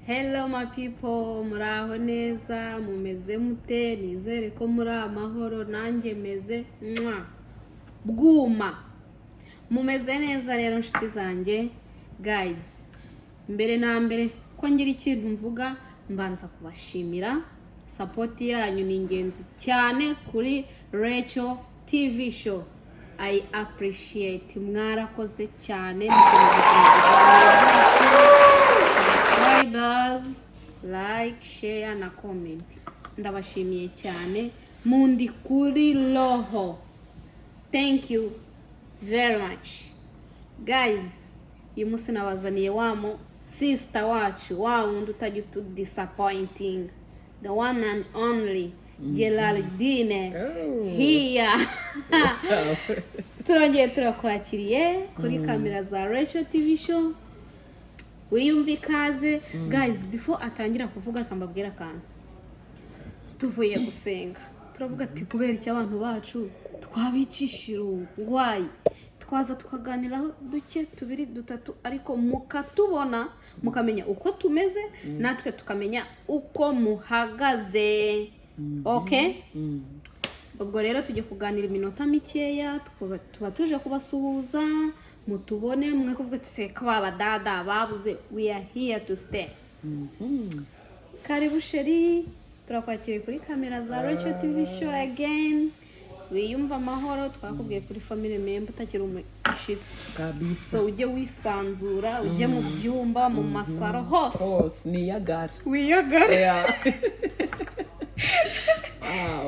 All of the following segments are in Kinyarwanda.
Hello my people, muraho neza, mumeze mute, nizere ko muri amahoro, nanjye meze bwuma. Mumeze neza rero nshuti zanjye, guys. Mbere na mbere ko ngira ikintu mvuga, mbanza kubashimira. Support yanyu ni ingenzi cyane kuri Rachel TV show. I appreciate, mwarakoze cyane. Subscribers, like, share na comment. Ndabashimiye cyane. Mundi kuri roho. Thank you very much. Guys, uyu munsi nabazaniye wamo sister wacu, wa wundi utajya disappointing. The one and only Geraldine. Here. Turongeye turakwakiriye kuri kamera za Rachel TV show. Wiyumva ikaze. Guys, before atangira kuvuga akambabwira kandi tuvuye gusenga, turavuga ati kubera iki abantu bacu twabicishirungu ngwayi, twaza tukaganiraho duke tubiri dutatu, ariko mukatubona mukamenya uko tumeze, natwe tukamenya uko muhagaze. Okay? Ubwo rero tujye kuganira iminota mikeya, tuba tuje kubasuhuza, mutubone mwe kuvuga ati se ko baba dada babuze. We are here to stay. Karibu sheri, turakwakiriye kuri kamera za Rachel TV show again. Wiyumva amahoro, twakubwiye kuri family member utakiri umushitsi kabisa. So ujye wisanzura, ujye mu byumba, mu masaro hose niyagara. Wiyagara. Yeah.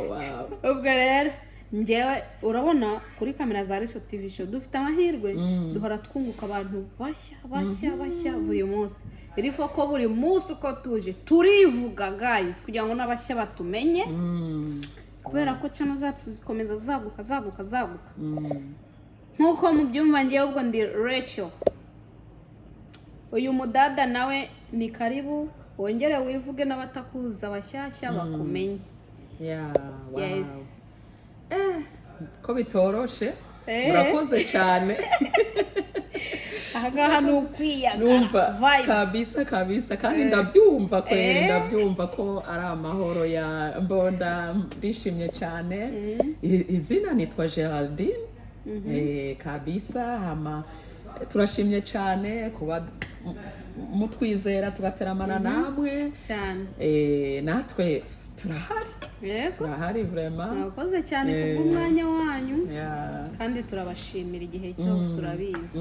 Wow. Ubwo rero njyewe urabona kuri kamera za Rachel TV show dufite amahirwe, duhora twunguka abantu bashya buri munsi. Irifo ko buri munsi uko tuje turivuga guys, kugira ngo n'abashya batumenye. Kubera ko channel zacu zikomeza zaguka. Nkuko mubyumva ngiye, ubwo ndi Rachel. Uyu mudada nawe ni karibu, wongere wivuge n'abatakuza bashyashya bakumenye. Yeah, wow. Yes. Ko bitoroshe. Murakoze cyane. Aha nukwiyaga. Numva kabisa kandi ndabyumva kweri, ndabyumva ko ari amahoro ya mbonda, ndishimye cyane. Izina nitwa Geraldine. Kabisa hama turashimye cyane kuba mutwizera tugateramana namwe cyane. Natwe turahari vraiment. Murakoze cyane kubw'umwanya wanyu. Kandi turabashimira igihe cyose, urabizi.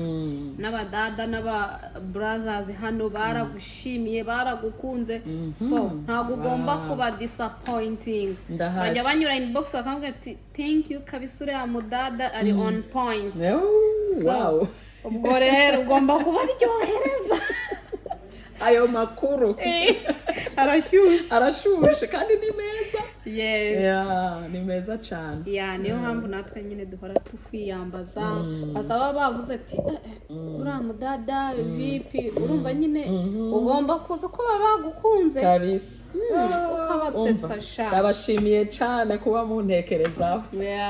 N'abadada n'aba brothers hano baragushimiye, baragukunze. So ntago ugomba kuba disappointing. Bajya banyura inbox bakavuga ati thank you kabisa, uriya mudada ari on point. Wow. Ubwo rero ugomba kubaryohereza ayo makuru. Arashushe kandi ni meza. Yes. Yeah, ni meza cyane. Yeah, niyo mpamvu natwe nyine duhora tukwiyambaza. Bataba bavuze ati uriya mudada vipi, urumva nyine ugomba kuza ko bagukunze kabisa. Ukabasetsa sha. Ndabashimiye cyane kuba muntekerezaho.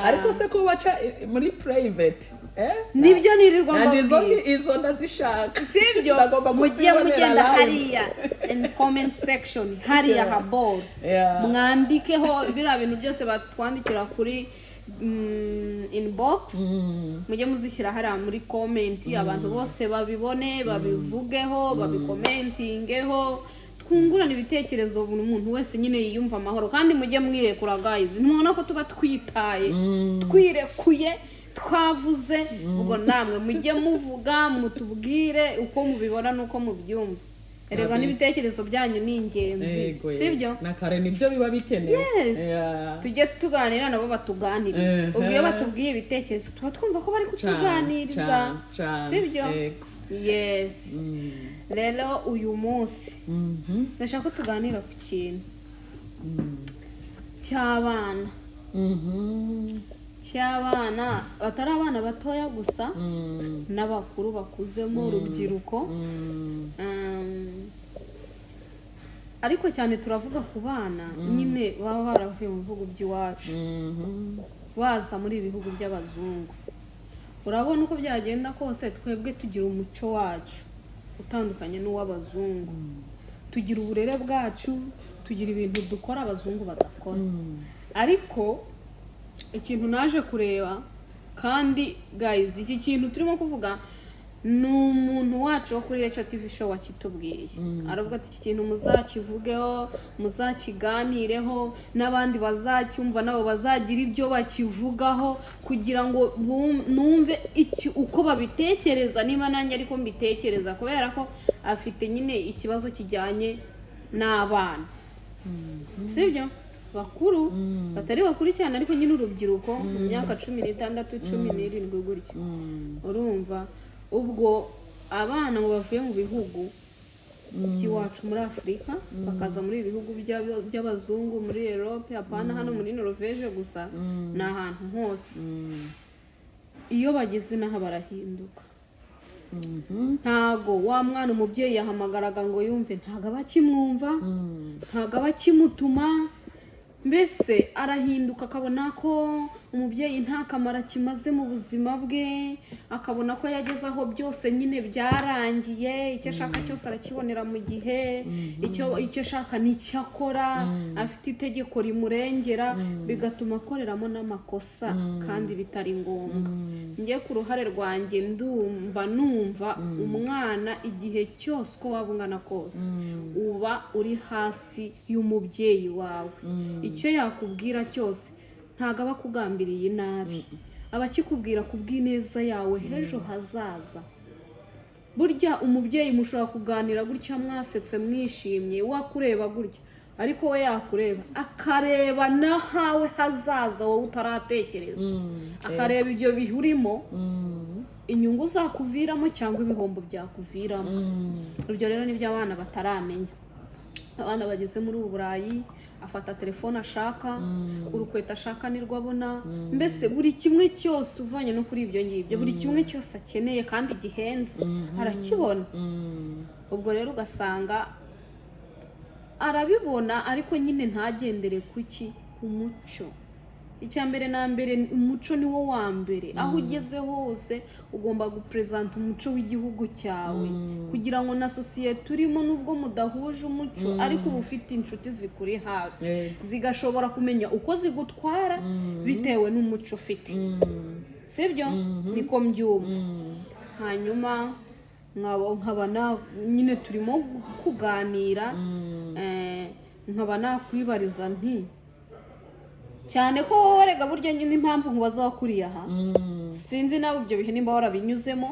Ariko se ko baca muri private nibyo nirirwa mbabwira. Izo ndazishaka. Sibyo mugiye mugenda hariya in comment section hariya habor, mwandikeho bira bintu byose batwandikira kuri inbox. Mujye muzishyira hariya muri comment, abantu bose babibone, babivugeho, babikomentingeho, twungurana ibitekerezo, buri muntu wese nyine yiyumva amahoro. Kandi mujye mwirekura guys, ntimubona ko tuba twitaye, twirekuye, twavuze. Ubwo namwe mujye muvuga, mutubwire uko mubibona nuko mubyumva. Erega n'ibitekerezo byanyu ni ingenzi, sibyo? Nakare nibyo biba bikenewe. Yes. Tujye tuganira nabo batuganiriza. Ubwo iyo batubwiye ibitekerezo tuba twumva ko bari kutuganiriza, sibyo? Yes. Rero uyu munsi ndashaka ko tuganira ku kintu cy'abana. Cy'abana, batari abana batoya gusa, n'abakuru bakuzemo, urubyiruko. Ariko cyane turavuga ku bana nyine baba baravuye mu bihugu by'iwacu, baza muri ibihugu by'abazungu. Urabona uko byagenda kose twebwe tugira umuco wacu utandukanye n'uw'abazungu. tugira uburere bwacu, tugira ibintu dukora abazungu badakora. Ariko ikintu naje kureba kandi guys, iki kintu turimo kuvuga ni umuntu wacu wo kuri Recho TV show wakitubwiye. Aravuga ati iki kintu muzakivugeho, muzakiganireho, n'abandi bazacyumva nabo bazagira ibyo bakivugaho kugira ngo numve uko babitekereza, niba nanjye ariko mbitekereza, kubera ko afite nyine ikibazo kijyanye n'abana. Sibyo? Bakuru batari bakuru cyane ariko nyine urubyiruko mu myaka 16 17 gutya. Urumva ubwo abana ngo bavuye mu bihugu by'iwacu muri Afurika bakaza muri ibihugu by'abazungu, muri Europe, apana hano muri Norvege gusa, na ahantu hose. Iyo bageze naho barahinduka. Ntago wa mwana umubyeyi yahamagaraga ngo yumve, ntago abakimwumva, ntago abakimutuma. Mbese arahinduka, akabona ko umubyeyi nta kamara kimaze mu buzima bwe, akabona ko yageze aho byose nyine byarangiye, icyo ashaka cyose arakibonera mu gihe, icyo ashaka nicyo akora, afite itegeko rimurengera, bigatuma akoreramo n'amakosa kandi bitari ngombwa. Njye ku ruhare rwanjye numva umwana igihe cyose ko waba ungana kose uba uri hasi y'umubyeyi wawe. Icyo yakubwira cyose ntago aba akugambiriye nabi, aba akikubwira kubw'ineza yawe hejo hazaza. Burya umubyeyi mushobora kuganira gutya mwasetse mwishimye, wakureba gutya, ariko we yakureba akareba nahawe hazaza wowe utaratekereza, akareba ibyo bihurimo, inyungu zakuviramo cyangwa ibihombo byakuviramo. Ibyo rero nibyo abana bataramenya. Abana bageze muri Uburayi, afata telefone ashaka, urukweta ashaka nirwo abona, mbese buri kimwe cyose uvanye no kuri ibyo ngibyo, buri kimwe cyose akeneye kandi gihenze arakibona. Ubwo rero ugasanga arabibona ariko nyine ntagendere ku muco. Icyambere na mbere umuco ni wo wa mbere. Aho ugeze hose ugomba gupresent umuco w'igihugu cyawe kugira ngo na societe urimo nubwo mudahuje umuco ariko uba ufite inshuti zikuri hafi zigashobora kumenya uko zigutwara bitewe n'umuco ufite. Sibyo? Niko mbyumva. Hanyuma nkabana nyine turimo kuganira, nkaba nakwibariza nti cyane ko wowe rega burya nyine impamvu nkubaza wakuriye aha, sinzi nawe ibyo bihe nimba warabinyuzemo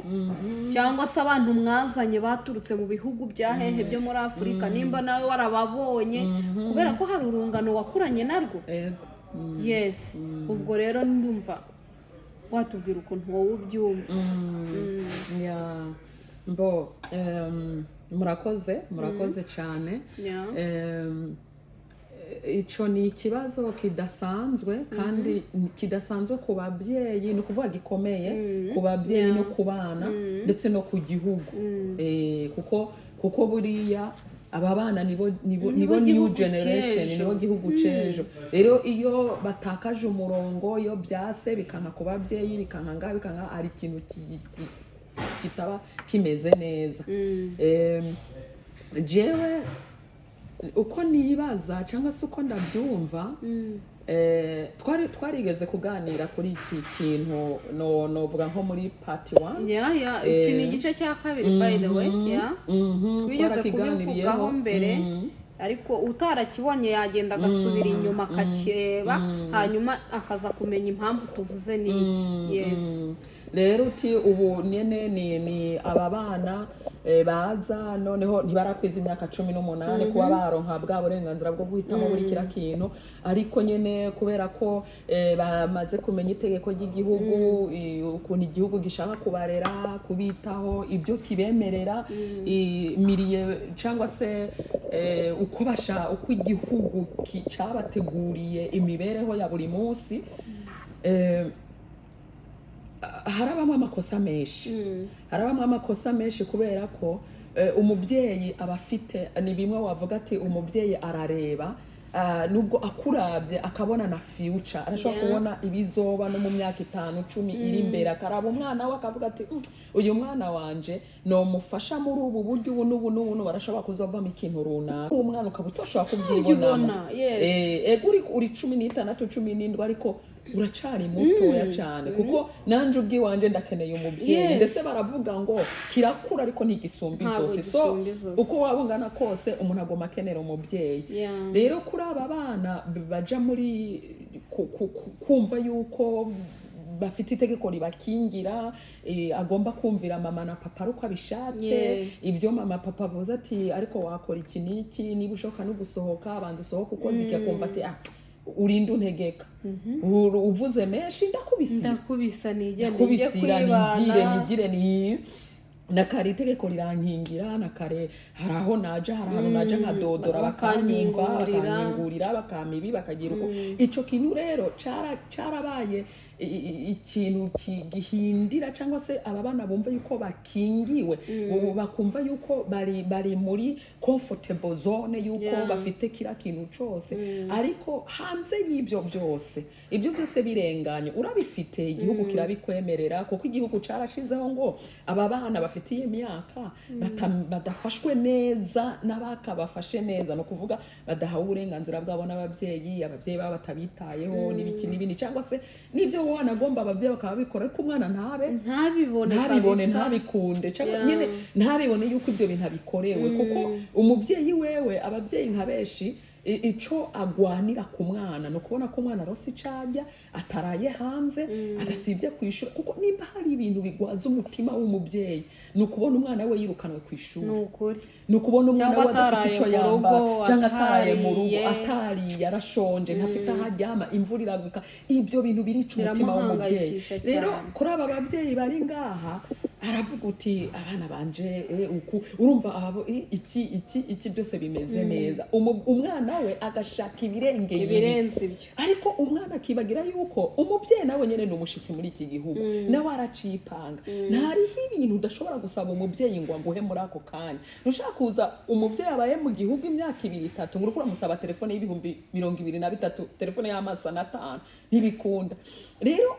cyangwa se abantu mwazanye baturutse mu bihugu bya hehe byo muri Afurika, nimba nawe warababonye kubera ko hari urungano wakuranye narwo. Yes. Ubwo rero ndumva watubwira ukuntu wowe ubyumva. murakoze cyane. Ico ni ikibazo kidasanzwe kandi kidasanzwe ku babyeyi, ni ukuvuga gikomeye ku babyeyi no ku bana ndetse no ku gihugu. Kuko buriya aba bana nibo new generation, nibo gihugu cejo. Rero iyo batakaje umurongo, iyo byase bikanka ku babyeyi, bikanka ari ikintu kitaba kimeze neza. Jewe uko nibaza cyangwa se uko ndabyumva, twarigeze kuganira kuri iki kintu, novuga nko muri part 1. Iki ni igice cya kabiri by the way. Twigeze kubivugaho mbere, ariko utarakibonye yagenda agasubira inyuma akakireba, hanyuma akaza kumenya impamvu tuvuze n'iki. Yes. Rero uti ubu nyene ni aba bana baza noneho ntibarakwiza imyaka 18 kuba baronka bwa burenganzira bwo guhitamo buri kira kintu, ariko nyene kubera ko bamaze kumenya itegeko ry'igihugu, ukuntu igihugu gishaka kubarera, kubitaho, ibyo kibemerera, miriye cyangwa se uko igihugu cyabateguriye imibereho ya buri munsi, harabamo amakosa menshi kubera ko umubyeyi aba afite, ni bimwe wavuga ati umubyeyi arareba nubwo akurabye akabona na future arashobora kubona ibizoba no mu myaka 5-10 iri imbere akaraba umwana we akavuga ati uyu mwana wanje no mufasha muri ubu buryo ubu n'ubu barashobora kuzovamo ikintu runaka umwana ukabutoshobora kubyibona uri 16 17 ariko uracari mutoya cyane kuko nanje ubwiwanje ndakeneye umubyeyi ndetse baravuga ngo kirakura ariko ntigisumba inzozi so uko wabungana kose umuntu agoma akenera umubyeyi rero kuri aba bana baja muri kumva yuko bafite itegeko ribakingira agomba kumvira mama na papa uko abishatse ibyo mama papa avuze ati ariko wakora iki niki niba ushoka no gusohoka abanza usohoka uko zigakumva ati urinda untegeka uvuze menshi ndakubisa nigire ni nakare itegeko rirankingira nakare haraho naja harahantu naja nkadodora bakanyingurira bakamibi bakagira uko ico kintu rero carabaye ikintu gihindira cyangwa se aba bana bumva yuko bakingiwe bakumva yuko bari muri comfortable zone yuko bafite kira kintu cyose ariko hanze y'ibyo byose birenganye urabifite igihugu kirabikwemerera kuko igihugu carashizeho ngo aba bana bafitiye imyaka badafashwe neza n'abakabafashe neza no kuvuga badahawe uburenganzira bwabo n'ababyeyi baba batabitayeho n'ibindi cyangwa se nibyo wanagomba ababyeyi bakaba bikora ariko umwana ntabibone ntabikunde cyangwa nyine ntabibone yuko ibyo bintu abikorewe kuko umubyeyi wewe ababyeyi nka beshi ico agwanira ku mwana no kubona ko umwana rose icajya ataraye hanze adasibye kwishura kuko nimba hari ibintu bigwaza umutima w'umubyeyi no kubona umwana we yirukanwe kwishura no kubona umwana we adafite ico yamba cyangwa ataraye mu rugo atari yarashonje ntafite aharyama imvura iraguka ibyo bintu birica umutima w'umubyeyi rero kuri aba babyeyi bari ngaha aravuga uti abana banje uku urumva iki byose bimeze neza umwana we agashaka ibirenze ibyo ariko umwana akibagira yuko umubyeyi nawe nyene ni umushitsi muri iki gihugu nawe aracipanga ntariho ibintu udashobora gusaba umubyeyi ngo aguhe muri ako kanya nushaka kuza umubyeyi abaye mu gihugu imyaka 2-3 ngo urukura musaba telefone y'ibihumbi 23 telefone y'amasa na 5 ntibikunda rero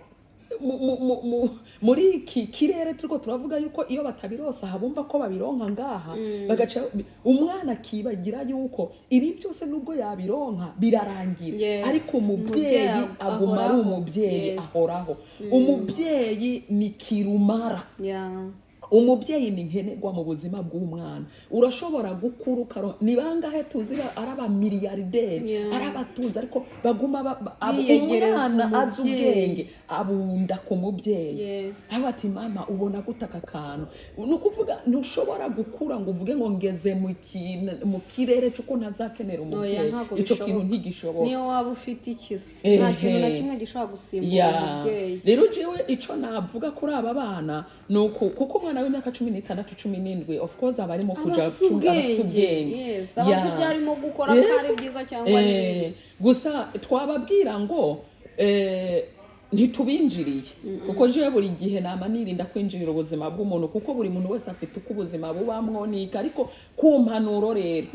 muri iki kirere turiko turavuga yuko iyo batabirosa habumva ko babironka ngaha bagaca umwana kibagira yuko ibi byose nubwo yabironka birarangira ariko umubyeyi aguma ari umubyeyi ahoraho umubyeyi ni kirumara umubyeyi ni nkenerwa mu buzima bw'umwana urashobora gukuruka ni bangahe tuzira araba miliyarderi arabatunza ariko baguma umwana azi ubwenge abunda ku mubyeyi abati mama ubona gutaka kantu nukuvuga ntushobora gukura ngo uvuge ngo ngeze mu kirere cyuko ntazakenera umubyeyi ico kintu ntigishoboka niyo waba ufite ikisi nta kintu na kimwe gishobora gusimbura umubyeyi rero jewe ico navuga kuri aba bana nuko kuko umwana w'imyaka 16-17 of course abari mu kuja afite ubwenge abazi byarimo gukora kare byiza cyangwa gusa twababwira ngo ntitubinjiriye kuko je buri gihe nama nirinda kwinjirira ubuzima bw'umuntu kuko buri muntu wese afite uko ubuzima bubamwo nika ariko ku mpanuro rero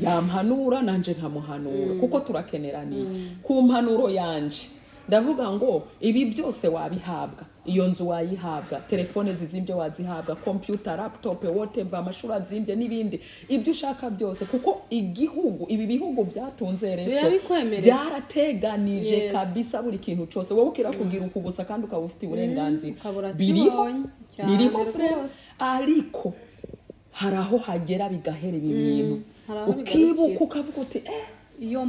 yampanura nanje nkamuhanura kuko turakeneraniye ku mpanuro yanje ndavuga ngo ibi byose wabihabwa iyo nzu wayihabwa telefone zizimbye wazihabwa computer laptop whatever amashuri azimbye n'ibindi ibyo ushaka byose kuko ibi bihugu byatunze rero byarateganije kabisa buri kintu cyose wowe ukira kugira ukugusa kandi ukaba ufite uburenganzira biriho ariko haraho hagera bigahera ibi bintu ukibuka ukavuga uti iyo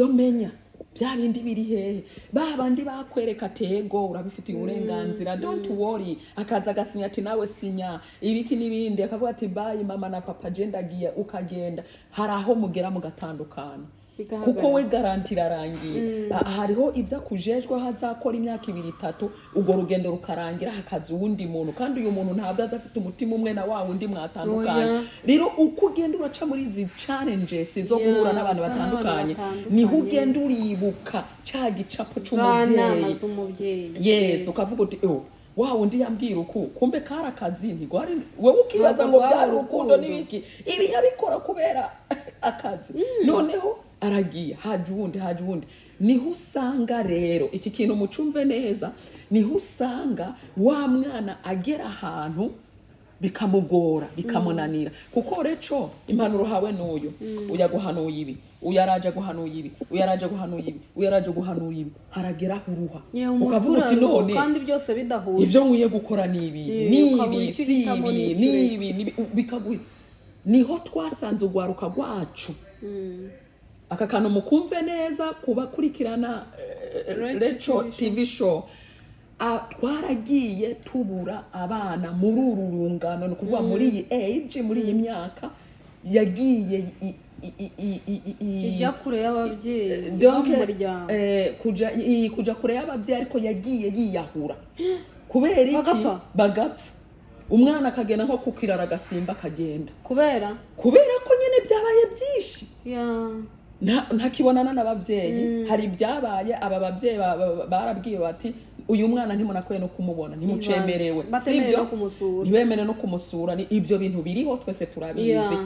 menya bya bindi biri hehe babandi bakwereka tego urabifitiye uburenganzira don't worry akaza gasinya ati nawe sinya ibiki nibindi akavuga ati bye mama na papa gendagiye ukagenda haraho mugera mugatandukana kuko we garantira rangiye hariho ibya kujejwe hazakora imyaka 2-3 ugo rugendo rukarangira hakaza uwundi muntu kandi uyu muntu ntabwo azafite umutima umwe na wa wundi mwatandukanye rero uko ugenda uraca muri izi challenges zo guhura n'abantu batandukanye niho ugenda uribuka cya gicapo cy'umubyeyi ukavuga uti wa undi yambwira uku kumbe kari akazi ntigwari wewe ukibaza ngo byari urukundo n'ibiki ibi yabikora kubera akazi noneho aragiye haje uwundi niho usanga rero iki kintu mucumve neza niho usanga wa mwana agera ahantu bikamugora bikamunanira kuko reco impanuro hawe n'uyu uyaguhanuye ibi uyaraje guhanuye ibi uyaraje guhanuye ibi uyaraje guhanuye ibi haragera uruha ukavuga uti none kandi byose bidahuje ivyo nkwiye gukora nibi si ibi bikaguye niho twasanze ugwaruka rwacu aka kantu mukumve neza kubakurikirana Reco TV show twaragiye tubura abana muri uru rungano no kuvuga muri iyi age muri iyi myaka yagiye ijya kure y'ababyeyi n'umuryango kuja kure y'ababyeyi ariko yagiye yiyahura kubera iki bagapfa umwana akagenda nko kukirara agasimba akagenda kubera ko nyene byabaye byinshi ntakibonana n'ababyeyi hari byabaye aba babyeyi barabwiye bati uyu mwana ntimunakwiye no kumubona ntimucemerewe sibyo ntibemere no kumusura ni ibyo bintu biriho twese turabizi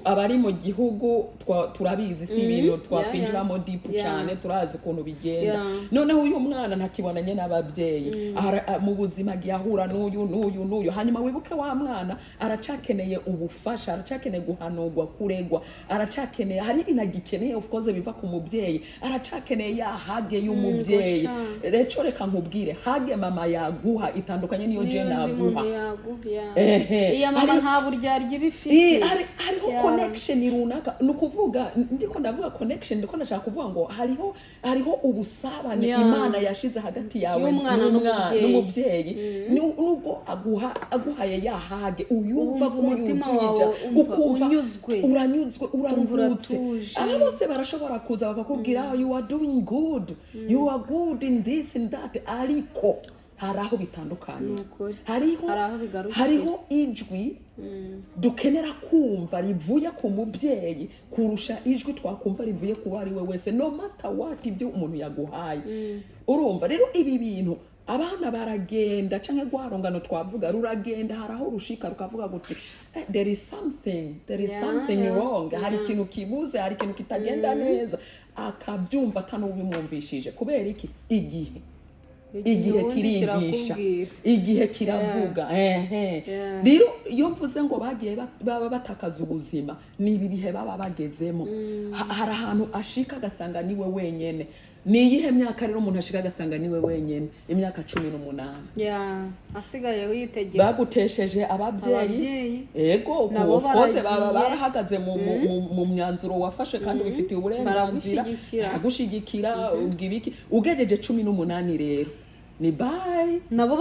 abari mu gihugu turabizi si ibintu twakwinjiramo deep cyane turazi ukuntu bigenda noneho uyu mwana ntakibonanye n'ababyeyi mu buzima gihahura n'uyu hanyuma wibuke wa mwana aracakeneye ubufasha aracakeneye guhanurwa kuregwa aracakeneye hari ibintu agikeneye of course biva ku mubyeyi aracakeneye yahage y'umubyeyi reco reka nkubwire hage mama yaguha itandukanye niyo je naguha iya mama nta buryarya bifite hariho connection runaka nukuvuga ndiko ndavuga connection ndiko ndashaka kuvuga ngo hariho ubusabane Imana yashize hagati yawe n'umubyeyi nubwo aguhaye yahage uyumva kuyumvija ukumva uranyuzwe uraruhutse aba bose barashobora kuza bakakubwira you are doing good you are good in this and that ariko haraho bitandukanye hariho ijwi dukenera kumva rivuye ku mubyeyi kurusha ijwi twakumva rivuye ku ari we wese no matter what ibyo umuntu yaguhaye urumva rero ibi bintu abana baragenda canke gwarongano twavuga ruragenda haraho rushika rukavuga guti there is something wrong hari ikintu kibuze hari ikintu kitagenda neza akabyumva atanubimwumvishije kubera iki igihe kirigisha igihe kiravuga rero iyo mvuze ngo bagiye baba batakaza ubuzima nibi bihe baba bagezemo hari ahantu ashika gasanga niwe wenyene ni iyihe myaka rero umuntu ashika gasanga niwe wenyene imyaka 18 asigaye witegeka bagutesheje ababyeyi ego of course baba barahagaze mu myanzuro wafashe kandi bifitiye uburenganzira gushigikira ubwibiki ugejeje 18 rero ni bye nabo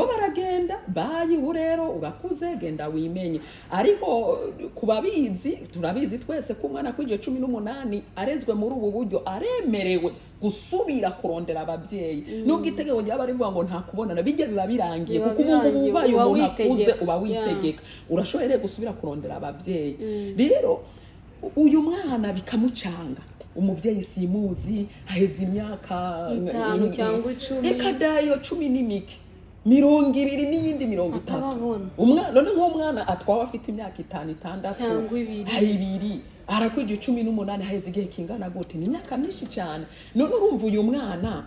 baragenda bye urero ugakuze genda wimenye ariko kubabizi turabizi twese ko umwana kwije 18 arezwe muri ubu buryo aremerewe gusubira kurondera ababyeyi nubwo itegeko ryaba rivuga ngo nta kubonana bijye biba birangiye kuko ubu ubaye umuntu akuze uba witegeka urashoboye gusubira kurondera ababyeyi rero uyu mwana bikamucanga umubyeyi simuzi aheze imyaka 5 cyangwa 10 reka dayo 10 n'imiki 20 n'iyindi 30 umwana none nk'umwana atwawe afite imyaka 5 6 cyangwa 2 arakwije 18 aheze igihe kingana gute ni imyaka myinshi cyane none urumva uyu mwana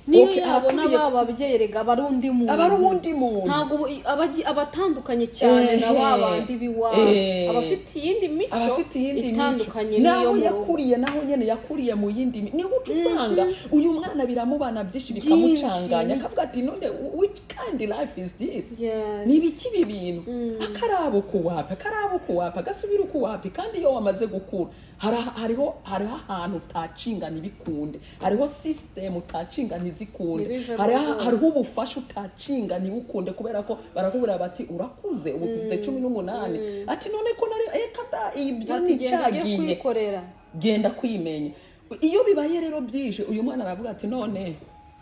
niyo yabona bababyeyi rega barundi muntu ntago abatandukanye cyane na babandi biwabo abafite iyindi mico itandukanye niyo naho nyene yakuriye mu yindi ni uco usanga uyu mwana biramubana byinshi bikamucanganya akavuga ati none which kind life is this ni biki bibintu akarabo kuwapa gasubira kuwapa kandi iyo wamaze gukura hariho ahantu utacingana ibikunde hariho system utacingana izikunde hariho ubufasha utacingana ibukunde kubera ko barakubura bati urakuze ubu tufite 18 ati none ko nari ekata ibyo nicyagiye genda kwimenya iyo bibaye rero byije uyu mwana aravuga ati none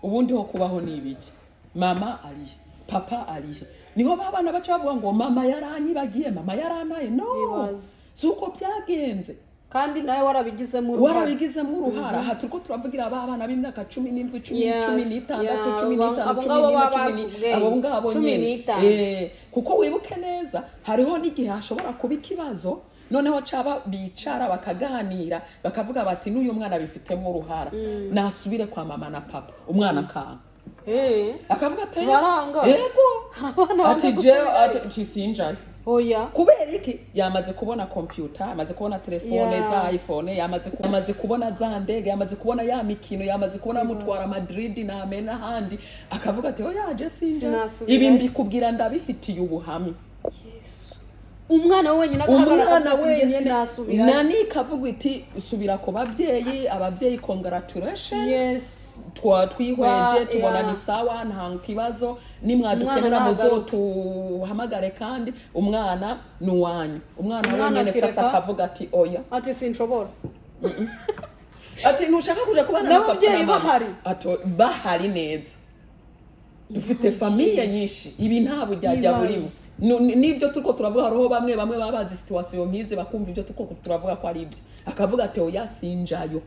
ubundi ho kubaho nibiki mama ari papa ari niho babana baca bavuga ngo mama yaranyibagiye mama yaranaye no suko byagenze kandi nawe warabigizemo uruhara aha turiko turavugira abana b'imyaka 17 16 17 abo ngabo nyene kuko wibuke neza hariho n'igihe hashobora kuba ikibazo noneho caba bicara bakaganira bakavuga bati n'uyu mwana bifitemo uruhara nasubire kwa mama na papa umwana kanka akavuga ati yego ati je ati sinjari oya kubera iki yamaze kubona computer yamaze kubona telefone za iPhone yamaze kubona za ndege yamaze kubona ya mikino yamaze kubona mutwara Madrid na amena handi akavuga ati oya je sinjari ibi mbikubwira ndabifitiye ubuhamya umwana wenyine agahagarara ati nasubira nani kavuga iti subira ko ababyeyi congratulations twihweje tubona ni sawa nta kibazo nimwadukenera muzotuhamagare kandi umwana nuwanyu umwana wenyine sasa akavuga ati oya ati sinshobora ati ntushaka kuja kubana n'ababyeyi bahari neza dufite famille nyinshi ibi nta bujyajya burimo nibyo tuko turavuga roho bamwe babazi situation nkize bakumva ibyo tuko turavuga ko ari ibyo akavuga ati oya sinjayo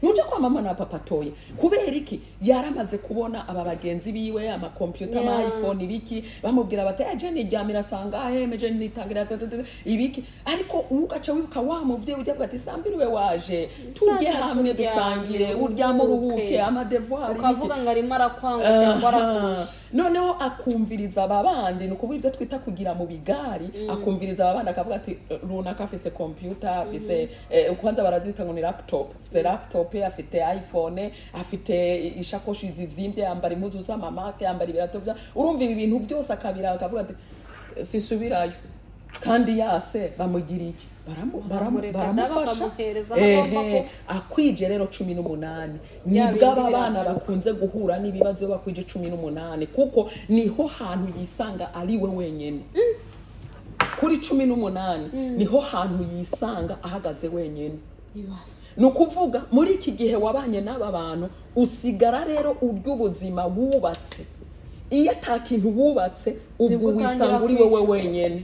nuje kwa mama na papa toye kubera iki yaramaze kubona aba bagenzi biwe ama computer ama iPhone ibiki bamubwira bati Abajene ryamira sanga Abajene nitangira ibiki ariko ugaca wibuka wa muvyeyi ujya ati sambiriwe waje tujye hamwe dusangire uryamo ruhuke ama devoir ukavuga ngo ari marakwanga cyangwa arakusha noneho akumviriza ababandi nuko ibyo twita kugira mu bigari akumviriza ababandi akavuga ati runaka afise computer afise kwanza barazita ngo ni laptop afise laptop afite iPhone afite ishakoshi zizimbye yambara impuzu z'amamake yambara ibirato bya urumva ibi bintu byose akabira akavuga ati sisubirayo kandi yase bamugira iki baramufasha akwije rero 18 nibwo abana bakunze guhura n'ibibazo bakwije 18 kuko niho hantu yisanga ari we wenyene kuri 18 niho hantu yisanga ahagaze wenyene nukuvuga muri iki gihe wabanye n'aba bantu usigara rero ury'ubuzima wubatse iyo atakintu wubatse ubwo wisanga uri wewe wenyene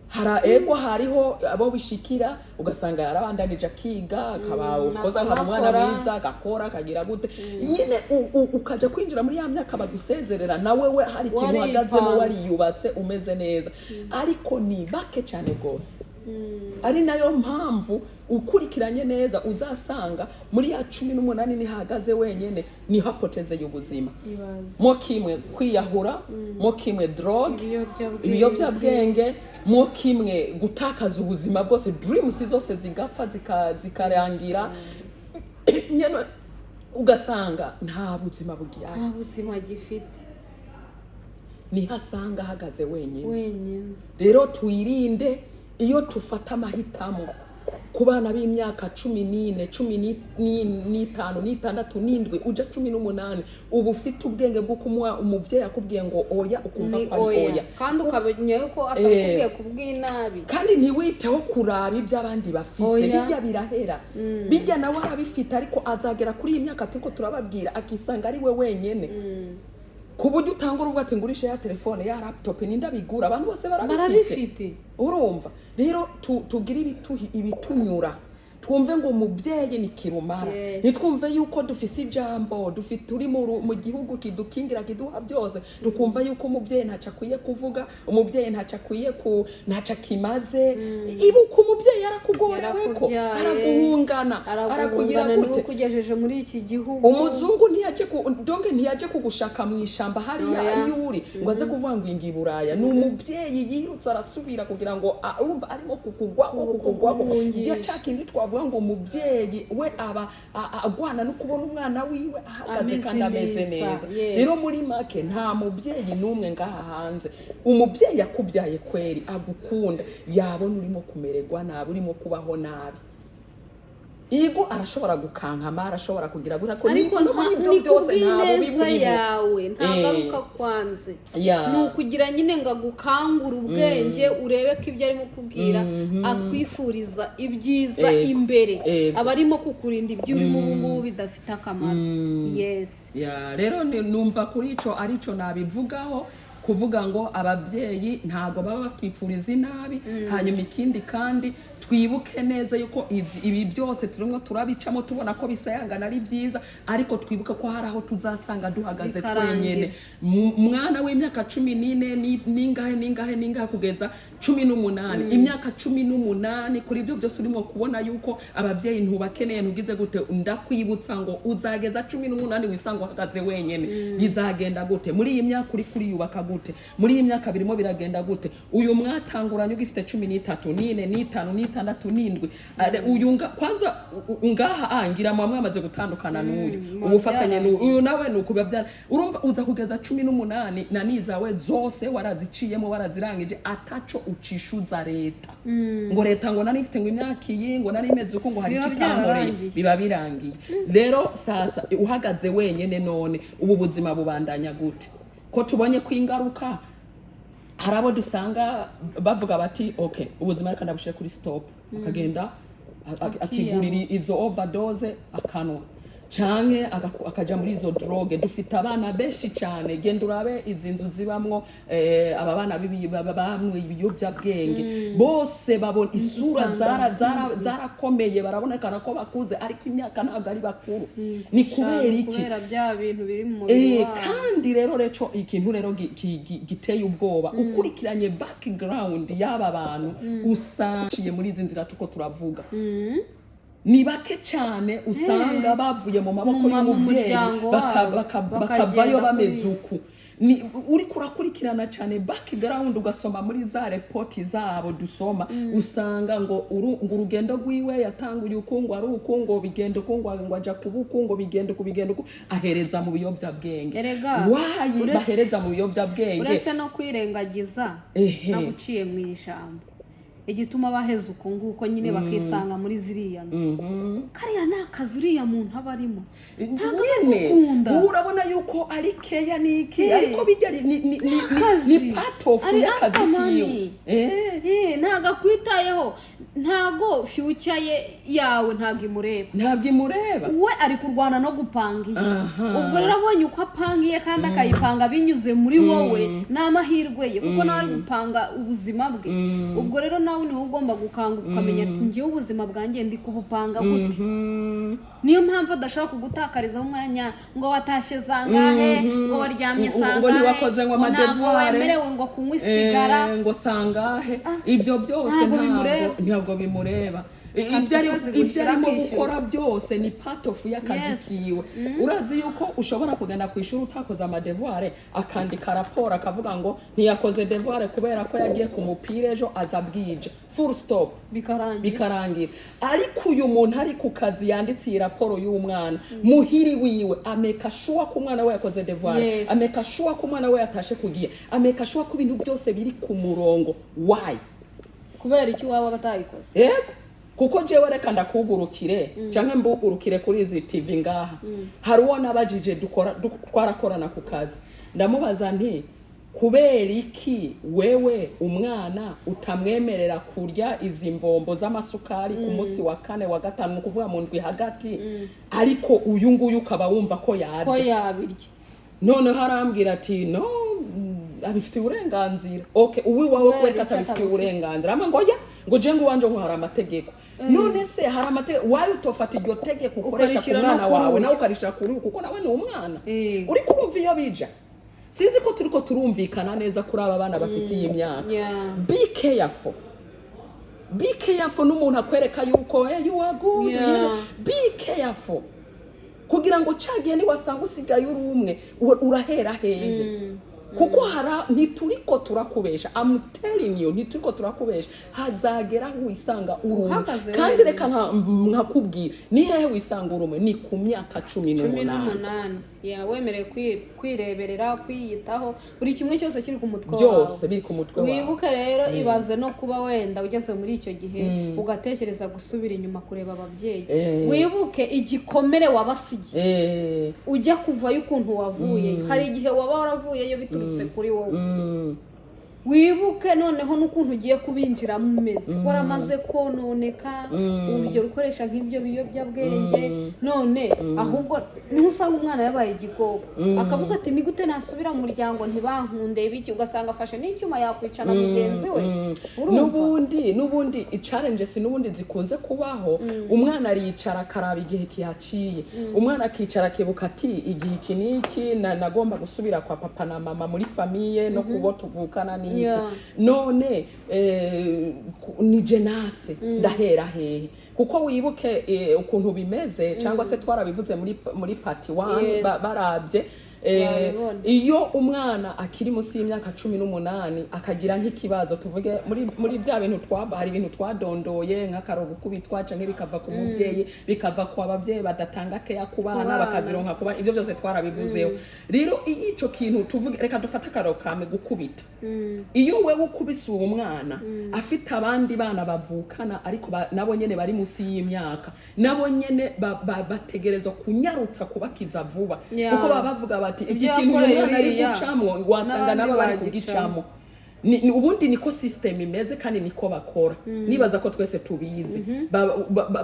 hariho abo bishikira ugasanga yarabandanije akiga akaba ufoza nka umwana mwiza agakora akagira gute nyine ukaja kwinjira muri ya myaka bagusezerera nawe we hari ikintu hagazemo wariyubatse umeze neza ariko ni bake cyane gose ari nayo mpamvu ukurikiranye neza uzasanga muri ya 18 nihagaze wenyene ni hapoteze y'ubuzima mo kimwe kwiyahura mo kimwe drogue ibiyobyabwenge mo kimwe gutakaza ubuzima bwose dreams zose zigapfa zikarangira nyene ugasanga nta buzima bugira nta buzima gifite ni hasanga hagaze wenyene rero twirinde iyo tufata amahitamo ku bana b'imyaka 14 15 16 7 uja 18 ubu ufite ubwenge bwo kumuha umubyeyi akubwiye ngo oya ukumva ko ari oya kandi ukabenya yuko atakubwiye kubw'inabi kandi ntiwiteho kuraba iby'abandi bafise bijya birahera bijya nawe arabifite ariko azagera kuri iyi myaka turiko turababwira akisanga ari we wenyene kuburyo utanga uruvuga ati ngurishe ya telefone ya laptop n'indabigura abantu bose barabifite urumva rero tugira ibitunyura twumve ngo umubyeyi ni kirumara nitwumve yuko dufise ijambo turi mu gihugu kidukingira kiduha byose tukumva yuko umubyeyi ntaca kwiye kuvuga umubyeyi ntaca kwiye ntaca kimaze ibuka umubyeyi yarakugorewe ko araguhungana arakugira gute kugejeje muri iki gihugu umuzungu ntiyaje kugushaka mu ishamba hariya iyuri ngo aze kuvuga ngo Iburayi ni umubyeyi yirutse arasubira kugira ngo urumva arimo kukugwa igihe cyakindi twavuga ngo umubyeyi we aba agwana no kubona umwana wiwe ahagaze kandi ameze neza rero muri make nta mubyeyi n'umwe ngaha hanze umubyeyi yakubyaye kweri agukunda yabona urimo kumererwa nabi urimo kubaho nabi Igo arashobora gukankama arashobora kugira guta ko ni muri byose ntabo biburi yawe ntagaruka kwanze nukugira nyine ngo gukangura ubwenge urebe ko ibyo arimo kubwira akwifuriza ibyiza imbere abarimo kukurinda ibyo uri mu bungu bidafite akamaro rero numva kuri ico arico nabivugaho kuvuga ngo ababyeyi ntago baba batwipfuriza inabi hanyuma ikindi kandi twibuke neza yuko ibi byose turimo turabicamo tubona ko bisayangana ari byiza ariko twibuke ko hari aho tuzasanga duhagaze twenyene mwana w'imyaka 14 ningahe kugeza 18 imyaka 18 kuri ibyo byose urimo kubona yuko ababyeyi ntubakeneye ntugize gute ndakwibutsa ngo uzageza 18 wisanga uhagaze wenyene bizagenda gute muri iyi myaka uri kuri yubaka gute muri iyi myaka birimo biragenda gute uyu mwatanguranye ugifite 13 4 5 6 uyu kwanza ngaha angira mama amaze gutandukana n'uyu ubufatanye n'uyu nawe nukubabyara urumva uza kugeza 18 na nizawe zose waraziciyemo warazirangije ataco ucishuza leta ngo leta ngo nari ifite ngo imyaka iyi ngo nari imeze uko ngo hari kitangore biba birangiye rero sasa uhagaze wenyene none ubu buzima bubandanya gute ko tubonye kwingaruka harabo dusanga bavuga bati okay ubuzima reka ndabushe kuri stop akagenda akigurira izo overdose akanwa canke akaja muri izo droge dufite abana beshi cyane genda urabe izinzu zibamwo aba bana bamwe ibiyobya bwenge bose babona isura zarakomeye barabonekana ko bakuze ariko imyaka ntabwo ari bakuru ni kubera iki kubera bya bintu biri mu mubiri kandi rero reco ikintu rero giteye ubwoba ukurikiranye background y'aba bantu usangiye muri izi nzira tuko turavuga ni bake cyane usanga bavuye mu maboko y'umubyeyi bakavayo bameze uku ni uri kurakurikirana cyane background ugasoma muri za report zabo dusoma usanga ngo urugendo rwiwe yatanguye ukungu ari ukungu bigendo kungu ngo aja kubukungu bigendo ahereza mu biyobya bwenge wayi bahereza mu biyobya bwenge uretse no kwirengagiza naguciye mu ijambo igituma baheza uko nguko nyine bakisanga muri ziriya nzu kariya nakazi uriya muntu abarimo nyine urabona yuko ari keya niki ariko bijya ni part of y'akazi kiyo ntaga kwitayeho ntago future yawe ntago imureba we ari kurwana no gupangiye ubwo rero abonye uko apangiye kandi akayipanga binyuze muri wowe n'amahirwe ye kuko nawe ari gupanga ubuzima bwe ubwo rero nawe ni ugomba gukanguka ukamenya ati ngiye ubuzima bwanjye ndi kubupanga gute niyo mpamvu adashaka kugutakariza umwanya ngo watashe zangahe ngo waryamye sangahe ngo niwakoze ngo amadevoir wemerewe ngo kunywa isigara ngo sangahe ibyo byose ntabwo bimureba ibyo arimo gukora byose ni part of y'akazi kiwe urazi yuko ushobora kugenda ku ishuri utakoze amadevoir akandika raporo akavuga ngo ntiyakoze devoir kubera ko yagiye ku mupira ejo azabwije full stop bikarangira ariko uyu muntu ari ku kazi yanditse iyi raporo y'umwana muhiri wiwe ameka sure ko umwana we yakoze devoir ameka sure ko umwana we yatashe kugiye ameka sure ko ibintu byose biri ku murongo why kubera iki wawe batayikoze yego kuko jewe reka ndakugurukire canke mbugurukire kuri izi TV ngaha hari uwo nabajije twarakorana ku kazi ndamubaza nti kubera iki wewe umwana utamwemerera kurya izi mbombo z'amasukari ku munsi wa 4 wa 5 kuvuga mu ndwi hagati ariko uyu nguyu ukaba wumva ko yabirya none harambwira ati no abifite uburenganzira okay uwi wawe kweka atabifite uburenganzira ama ngo je ngo wanje ngo hari amategeko none se hari amategeko wayo utofata iryo tegeko ukoresha ku mwana wawe nawe ukarisha kuri kuko nawe ni umwana uri kurumva iyo bija sinzi ko turiko turumvikana neza kuri aba bana bafite iyi myaka be careful n'umuntu akwereka yuko you are good be careful kugira ngo cagiye ni wasanga usigaye uri umwe urahera hehe kuko ntituriko turakubesha I'm telling you ntituriko turakubesha hazagera wisanga urume kandi reka nkakubwira ni hehe wisanga urume ni ku myaka 18 wemereye kwireberera kwiyitaho buri kimwe cyose kiri ku mutwe wawe byose biri ku mutwe wawe wibuke rero ibaze no kuba wenda ugeze muri icyo gihe ugatekereza gusubira inyuma kureba ababyeyi wibuke igikomere wabasigiye ujya kuvayo ukuntu wavuye hari igihe waba waravuyeyo biturutse kuri wowe wibuke noneho n'ukuntu ugiye kubinjiramo umeze waramaze kononeka urugero ukoresha nk'ibyo biyobyabwenge none ahubwo niho usanga umwana yabaye igikoko akavuga ati ni gute nasubira mu muryango ntibankunde biki ugasanga afashe n'icyuma yakwicana mugenzi we n'ubundi challenges n'ubundi zikunze kubaho umwana aricara akaraba igihe kihaciye umwana akicara akibuka ati igihe iki niki nagomba gusubira kwa papa na mama muri famiye no kubo tuvukana n'iki none ni jenase ndahera hehe kuko wibuke ukuntu bimeze cyangwa se twarabivuze muri part 1 barabye iyo umwana akiri munsi y'imyaka 18 akagira nk'ikibazo tuvuge muri bya bintu hari ibintu twadondoye nk'akarogo kubitwa canke bikava ku mubyeyi bikava ku abavyeyi badatanga keya ku bana bakazironka kuba ivyo byose twarabivuzeho rero ico kintu tuvuge reka dufata akarogo kame gukubita iyo wewe ukubise uwo mwana afite abandi bana bavukana ariko nabo nyene bari munsi y'imyaka nabo nyene bategerezwa kunyarutsa kubakiza vuba kuko bavuga iki kintu umwana ari gucamo wasanga nabo bari kugicamo ubundi niko system imeze kandi niko bakora nibaza ko twese tubizi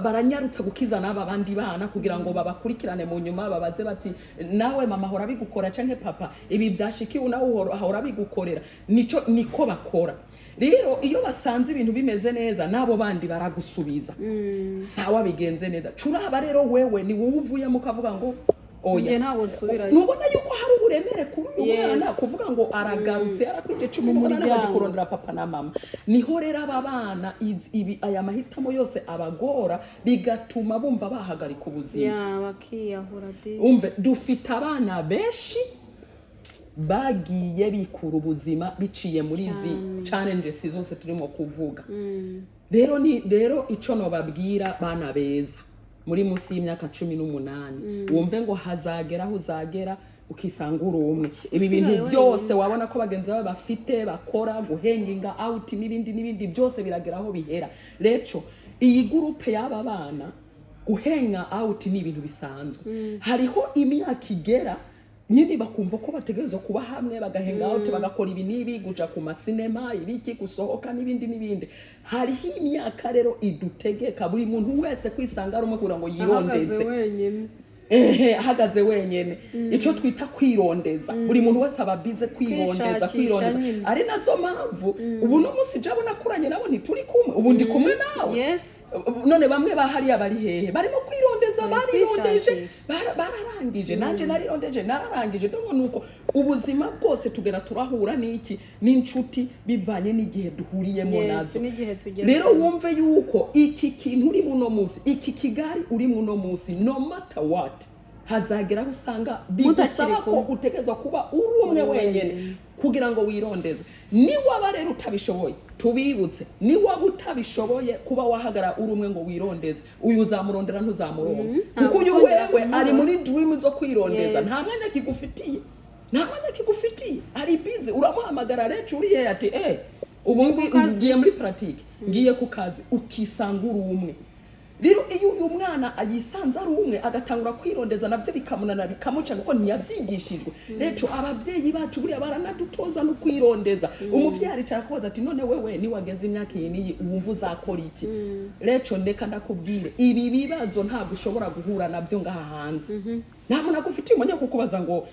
baranyarutsa gukiza naba abandi bana kugira ngo babakurikirane mu nyuma babaze bati nawe mama hora bigukora canke papa ibi byashikiwe nawe hora bigukorera niko bakora rero iyo basanze ibintu bimeze neza nabo bandi baragusubiza sawa bigenze neza curaba rero wewe ni wowe uvuyemo ukavuga ngo oya nubona yuko hari uburemere kuri uyu mwana kuvuga ngo aragarutse yarakwije 18 baje kurondera papa na mama niho rero aba bana aya mahitamo yose abagora bigatuma bumva bahagarika ubuzima bakiyahura dufite abana benshi bagiye bikura ubuzima biciye muri izi challenges zose turimo kuvuga rero ico no babwira bana beza muri munsi y'imyaka 18 wumve ngo hazagera uzagera ukisanga urumwe ibi bintu byose wabona ko bagenzi bawe bafite bakora guhenginga out n'ibindi byose birageraho bihera reco iyi groupe y'aba bana guhenga out ni ibintu bisanzwe hariho imyaka igera nyine bakumva ko bategerezwa kuba hamwe bagahenga out bagakora ibi nibi guja ku masinema ibiki gusohoka n'ibindi hariho imyaka rero idutegeka buri muntu wese kwisanga rumwe kugira ngo yirondeze ahagaze wenyene ico twita kwirondeza buri muntu wese ababize kwirondeza ari nazo mpamvu ubu no musi jabo nakuranye nabo ntituri kumwe ubu ndi kumwe nawe none bamwe bahari abari hehe barimo kwirondeza barirondeje bararangije nanje narirondeje nararangije donko nuko ubuzima bwose tugera turahura n'iki n'inshuti bivanye n'igihe duhuriyemo nazo rero wumve yuko iki kintu uri muno musi iki Kigali uri muno musi no matter what hazagera usanga bigusaba ko utegezwa kuba urumwe wenyene kugira ngo wirondeze ni waba rero utabishoboye tubibutse ni waba utabishoboye kuba wahagara urumwe ngo wirondeze uyu uzamurondera ntuzamuronka kuko uyu wewe ari muri dream zo kwirondeza nta mwanya kigufitiye ari busy uramuhamagara rero uriye ati ubu ngiye muri pratique ngiye ku kazi ukisanga urumwe rero iyo uyu mwana ayisanze ari umwe agatangura kwirondeza nabyo bikamunana bikamuca kuko ntiyabyigishijwe rero ababyeyi bacu buri baranadutoza no kwirondeza umuvyeyi aricara kubaza ati none wewe ni wageze imyaka iyi wumva uzakora iki rero ndeka ndakubwire ibi bibazo ntabwo ushobora guhura nabyo ngaha hanze ntabwo nagufitiye umwanya kukubaza ngo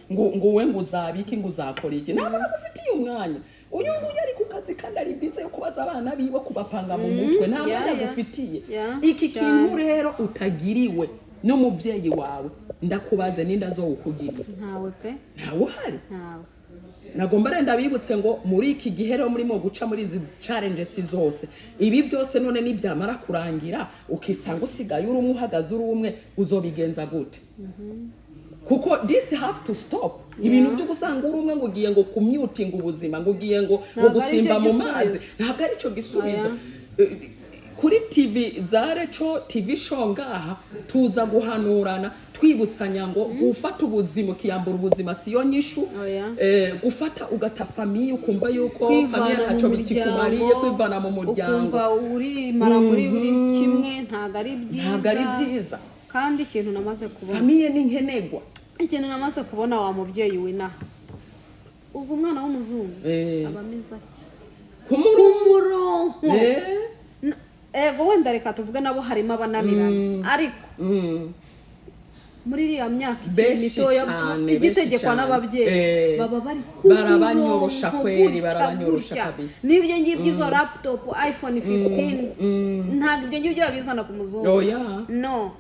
we ngo uzabiki ngo uzakora iki ntabwo nagufitiye umwanya uyu nguyu ari ku kazi kandi ari bize yo kubaza abana biwe kubapanga mu mutwe nta mwanya gufitiye iki kintu rero utagiriwe n'umuvyeyi wawe ndakubaze ninda zo ukugirira ntawe uhari nagomba renda bibutse ngo muri iki gihe rero murimo guca muri izi challenges zose ibi byose none nibyamara kurangira ukisanga usigaye uri umuhagaze uri umwe uzobigenza gute kuko this have to stop ibintu byo gusanga urumwe ngo ugiye ngo commuting ubuzima ngo ugiye ngo gusimba mu mazi ntabwo ari cyo gisubizo kuri TV zareco TV show ngaha tuza guhanurana twibutsanya ngo gufata ubuzima kiyambura ubuzima siyo nyishu gufata ugata famille ukumva yuko famille haco bikikumariye kwivana mu muryango ukumva uri mara muri buri kimwe ntago ari byiza kandi ikintu namaze kubona famille ni nkenegwa ikintu namaze kubona wa mubyeyi w'inaha uzi umwana w'umuzungu abameza kumuronko ego wenda reka tuvuge nabo harimo abananirana ariko muri iriya myaka ikiri mitoya igitegekwa n'ababyeyi baba bari barabanyorosha kweri barabanyorosha kabisa n'ibyo ngibyo izo laptop iPhone 15 ntabwo ibyo ngibyo babizana ku muzungu no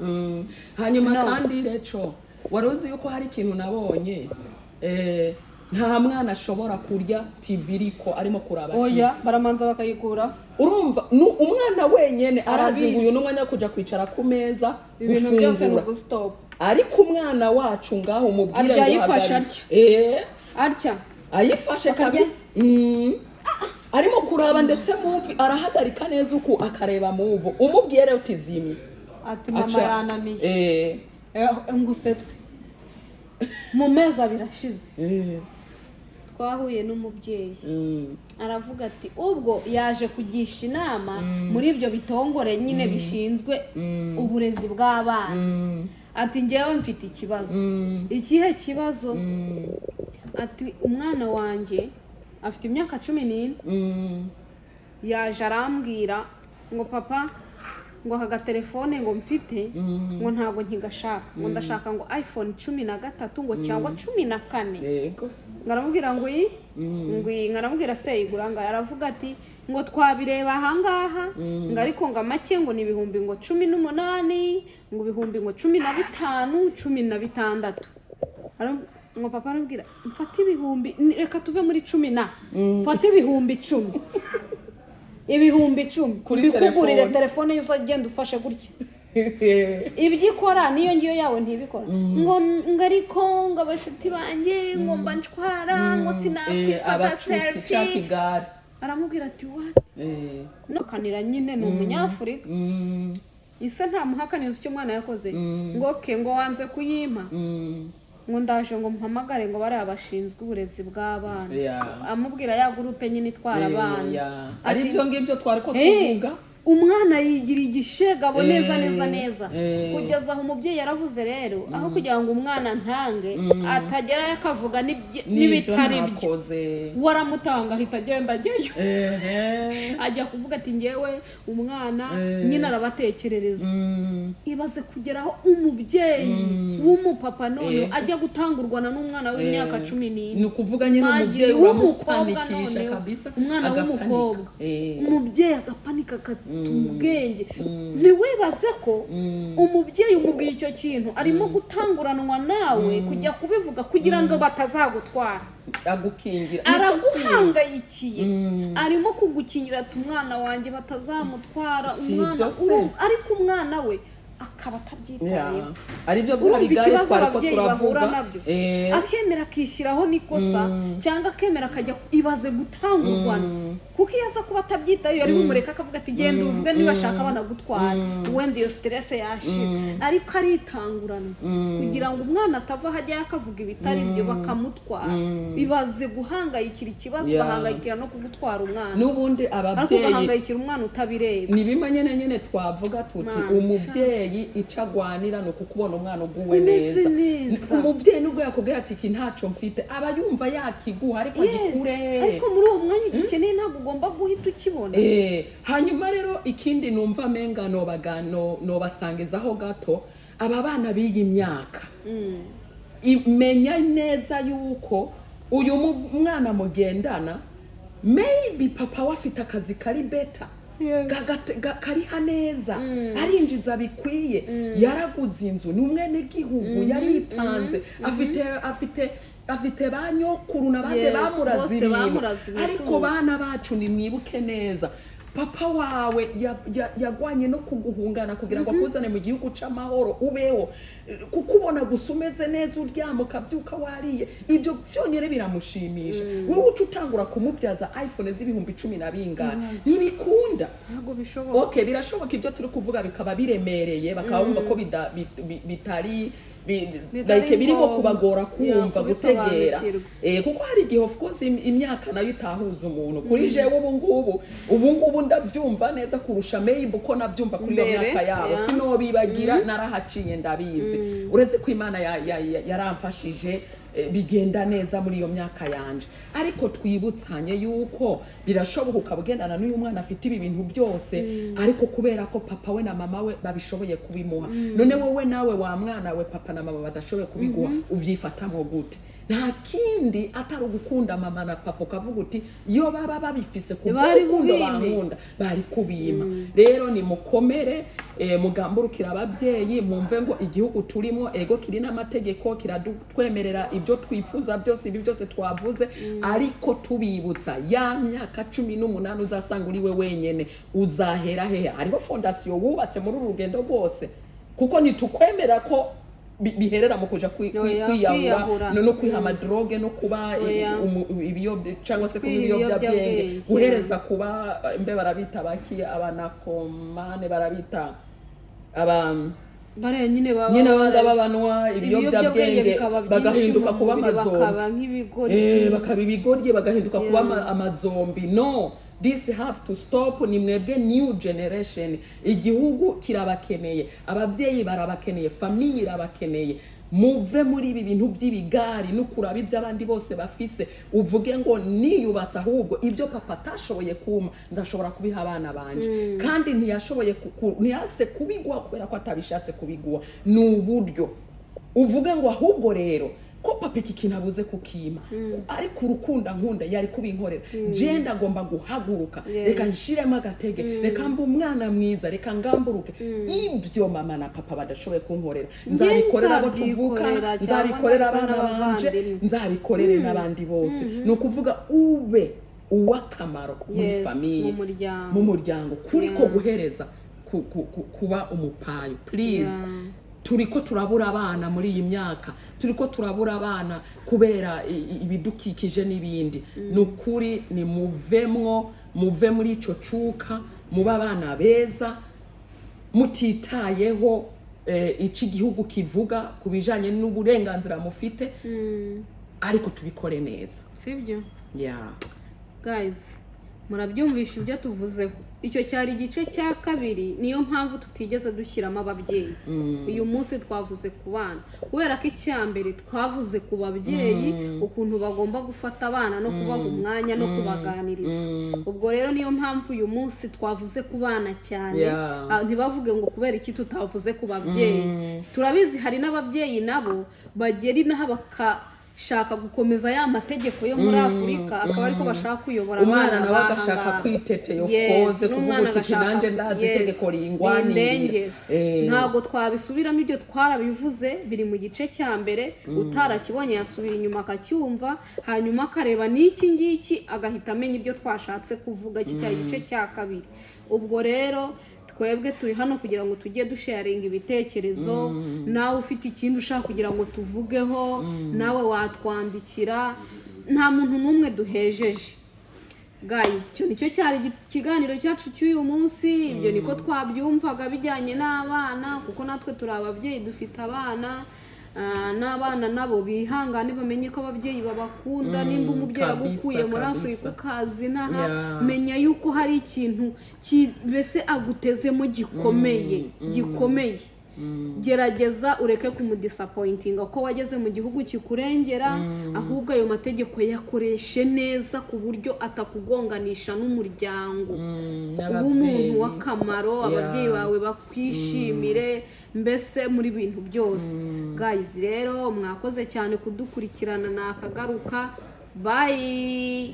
hanyuma kandi reco waruzi yuko hari ikintu nabonye nta mwana ashobora kurya TV iriko arimo kuraba TV baramanza bakayikura urumva umwana wenyene arazinguye n'umwanya kuja kwicara ku meza ibintu byose no gustop ariko umwana wacu ngaho mubwire ngo ayifasha atya ayifashe kabisa arimo kuraba ndetse movie arahagarika neza uko akareba movie umubwiye rero tizimi ati mama yananiye ngusetse mu meza birashize twahuye n'umubyeyi aravuga ati ubwo yaje kugisha inama muri ibyo bitongore nyine bishinzwe uburezi bw'abana ati ngewe mfite ikibazo ikihe kibazo ati umwana wanjye afite imyaka 14 yaje arambwira ngo papa ngo aka telefone ngo mfite ngo ntago nkigashaka ngo ndashaka ngo iPhone 13 ngo cyangwa 14 yego ngaramubwira ngo ngaramubwira se igura ngo aravuga ati ngo twabireba ahangaha ngo ariko ngo make ngo ni ibihumbi ngo 18 ngo ibihumbi ngo 15 16 ngo papa arambwira mfata ibihumbi reka tuve muri 10 mfata ibihumbi 10 ibihumbi 10 bikugurire telefone yose agenda ufashe gutya ibyikora niyo ngiyo yawe ntibikora ngo ariko ngo abashuti banjye ngo mba ncwara ngo sinakwifata selfie aramubwira ati what no kanira nyine ni umunyafurika ise nta muhakaniza icyo mwana yakoze ngo ngo wanze kuyima ngo ndaje ngo mpamagare ngo bari abashinzwe uburezi bw'abana amubwira ya groupe nyine itwara abana ari byo ngibyo twari ko tuvuga umwana yigira igishega abo neza kugeza aho umubyeyi yaravuze rero aho kugira ngo umwana ntange atagera yakavuga n'ibitari byo waramutanga ahita agenda ajyayo ajya kuvuga ati ngewe umwana nyine arabatekerereza ibaze kugeraho umubyeyi w'umupapa none ajya gutangurwana n'umwana w'imyaka 14 ni ukuvuga nyine umubyeyi uramupanikisha kabisa umwana w'umukobwa umubyeyi agapanika ubwenge ntiwibaze ko umubyeyi umubwiye icyo kintu arimo gutanguranwa nawe kujya kubivuga kugira ngo batazagutwara agukingira araguhangayikiye arimo kugukingira ati umwana wanjye batazamutwara umwana ariko umwana we akaba atabyitayeho aribyo by'abigari twari ko turavuga akemera akishyiraho nikosa cyangwa akemera akajya ibaze gutangurwana kuko iyo aza kuba atabyitayeho ari bumureka akavuga ati genda uvuge niba ashaka abana gutwara wenda iyo stress yashira ariko aritangurana kugira ngo umwana atava hajya akavuga ibitari byo bakamutwara bibaze guhangayikira ikibazo bahangayikira no kugutwara umwana n'ubundi ababyeyi bahangayikira umwana utabireba ni bimanye nyene twavuga tuti umubyeyi icagwanira no kukubona umwana uguwe neza umubyeyi nubwo yakubwira ati iki ntaco mfite aba yumva yakiguha ariko agikure ariko muri uwo mwanya ugikeneye ntabwo ugomba guhita ukibona hanyuma rero ikindi numva menga no basangizaho gato aba bana biyi myaka imenya neza yuko uyu mwana mugendana maybe papa wafite akazi kari better kariha neza arinjiza bikwiye yaraguze inzu ni umwene gihugu yaripanze afite banyokuru nabande bamurazirimo ariko bana bacu ni mwibuke neza papa wawe yagwanye no kuguhungana kugira ngo akuzane mu gihugu c'amahoro ubeho kukubona gusumeze neza uryamuka byuka wariye ibyo byonyere biramushimisha wowe uca utangura kumubyaza iPhone z'ibihumbi 10 na bingana ntibikunda ntabwo bishoboka okay birashoboka ibyo turi kuvuga bikaba biremereye bakaba bumva ko bitari birimo kubagora kumva gutegera kuko hari igihe of course imyaka nayo itahuza umuntu kuri jewe ubu ngubu ndavyumva neza kurusha maybe uko navyumva kuri iyo myaka yabo sino bibagira narahaciye ndabizi uretse ko Imana yaramfashije bigenda neza muri iyo myaka yanje ariko twibutsanye yuko birashoboka ukabugendana n'uyu mwana afite ibi bintu byose ariko kubera ko papa we na mama we babishoboye kubimuha none wowe nawe wa mwana we papa na mama badashoboye kubiguha uvyifatamo gute nta kindi atari ugukunda mama na papa ukavuga uti iyo baba babifise ku rukundo bankunda bari kubima rero ni mukomere mugamburukira ababyeyi mumve ngo igihugu turimo ego kiri n'amategeko kiradutwemerera ibyo twifuza byose ibi byose twavuze ariko tubibutsa ya myaka 18 uzasanga uri we wenyene uzahera hehe hariho fondation wubatse muri urugendo rwose kuko nitukwemera ko biherera mu kuja kwiyahura no kwihama droge no kuba ibiyobye cyangwa se kuba ibiyobyabwenge guhereza kuba mbe barabita baki abanakomane barabita bare nyine babanwa ibiyobyabwenge bagahinduka kuba amazombi bakaba ibigoryi bagahinduka kuba amazombi no this have to stop ni mwebwe new generation igihugu kirabakeneye ababyeyi barabakeneye family irabakeneye muve muri ibi bintu by'ibigari no kuraba iby'abandi bose bafise uvuge ngo niyubatse ahubwo ibyo papa atashoboye kuma nzashobora kubiha abana banje kandi ntiyashoboye ntiyase kubigwa kubera ko atabishatse kubigwa n'uburyo uvuge ngo ahubwo rero ko papa iki kintu abuze kukima ariko urukunda nkunda yari kubinkorera je ndagomba guhaguruka reka nshiremo agatege reka mba umwana mwiza reka ngamburuke ibyo mama na papa badashoboye kunkorera nzabikorera abo tuvukana nzabikorera abana banje nzabikorere n'abandi bose no kuvuga ube uwakamaro muri famille mu muryango kuri ko guhereza kuba umupayo please turiko turabura abana muri iyi myaka turiko turabura abana kubera ibidukikije n'ibindi nukuri ni muve muri ico cuka muba abana beza mutitayeho iki gihugu kivuga kubijanye n'uburenganzira mufite ariko tubikore neza sibyo guys murabyumvisha ibyo tuvuzeho icyo cyari igice cya kabiri niyo mpamvu tutigeze dushyiramo ababyeyi uyu munsi twavuze ku bana kubera ko icyambere twavuze ku babyeyi ukuntu bagomba gufata abana no kubaha umwanya no kubaganiriza ubwo rero niyo mpamvu uyu munsi twavuze ku bana cyane ntibavuge ngo kubera iki tutavuze ku babyeyi turabizi hari n'ababyeyi nabo bagera inaha shaka gukomeza ya mategeko yo muri Afrika akaba ariko bashaka kuyobora abana nabo agashaka kwitete yo koze kuvuga uti nanjye ndazi itegeko ringwanire ntago twabisubiramo ibyo twarabivuze biri mu gice cya mbere utarakibonye yasubira inyuma akacyumva hanyuma akareba n'iki ngiki agahita amenya ibyo twashatse kuvuga iki cyari igice cya kabiri ubwo rero twebwe turi hano kugira ngo tujye dusharinga ibitekerezo nawe ufite ikindi ushaka kugira ngo tuvugeho nawe watwandikira nta muntu n'umwe duhejeje guys icyo nicyo cyari ikiganiro cyacu cy'uyu munsi ibyo niko twabyumvaga bijyanye n'abana kuko natwe turi ababyeyi dufite abana n'abana nabo bihangane bamenye ko ababyeyi babakunda nimba umubyeyi agukuye muri Afrika ukazi naha menya yuko hari ikintu mbese agutezemo gikomeye gerageza ureke kumudisappointinga ko wageze mu gihugu kikurengera ahubwo ayo mategeko yakoreshe neza ku buryo atakugonganisha n'umuryango umuntu w'akamaro ababyeyi bawe bakwishimire mbese muri bintu byose guys rero mwakoze cyane kudukurikirana nakagaruka bye